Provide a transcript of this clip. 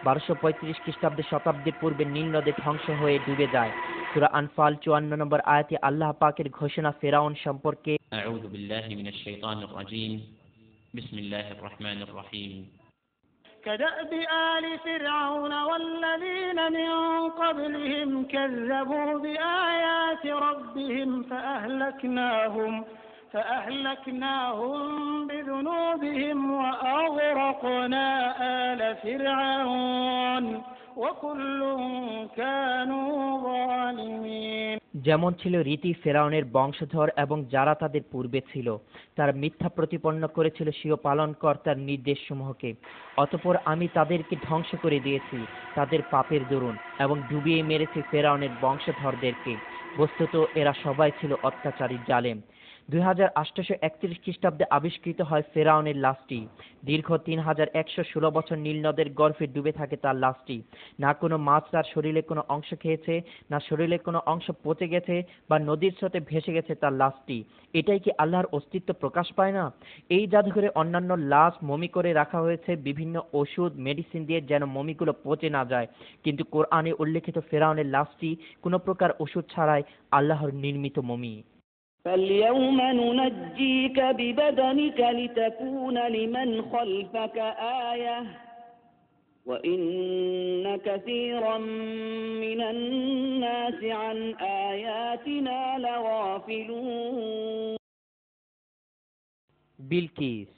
1235 খ্রিস্টাব্দে শতাব্দীর পূর্বে নীল নদে ধ্বংস হয়ে ডুবে যায়। সূরা আনফাল 54 নম্বর আয়াতে আল্লাহ পাকের ঘোষণা ফেরাউন সম্পর্কে। আউযু বিল্লাহি মিনাশ শাইতানির রাজীম। বিসমিল্লাহির রহমানির রহিম। كدأب آل فرعون والذين من قبلهم كذبوا بآيات ربهم فأهلكناهم بذنوبهم وأغرقنا آل فرعون وكل كانوا ظالمين। যেমন ছিল রীতি ফেরাউনের বংশধর এবং যারা তাদের পূর্বে ছিল, তারা মিথ্যা প্রতিপন্ন করেছিল স্বীয় পালনকর্তার নির্দেশসমূহকে। অতঃপর আমি তাদেরকে ধ্বংস করে দিয়েছি তাদের পাপের দরুন এবং ডুবিয়ে মেরেছি ফেরাউনের বংশধরদেরকে। বস্তুত এরা সবাই ছিল অত্যাচারী জালেম। 2831 খ্রিস্টাব্দে আবিষ্কৃত হয় ফেরাউনের লাশটি। দীর্ঘ 3116 বছর নীল নদের গর্ভে ডুবে থাকে তার লাশটি। না কোনো মাছ তার শরীরে কোনো অংশ খেয়েছে, না শরীরে কোনো অংশ পচে গেছে বা নদীর স্রোতে ভেসে গেছে তার লাশটি। এটাই কি আল্লাহর অস্তিত্ব প্রকাশ পায় না? এই জাদুঘরে অন্যান্য লাশ মমি করে রাখা হয়েছে বিভিন্ন ওষুধ মেডিসিন দিয়ে, যেন মমিগুলো পচে না যায়। কিন্তু কোরআনে উল্লেখিত ফেরাউনের লাশটি কোনো প্রকার ওষুধ ছাড়াই আল্লাহর নির্মিত মমি। فاليوم ننجيك ببدنك لتكون لمن خلفك آية وإن كثيرا من الناس عن آياتنا لغافلون। বিলকিস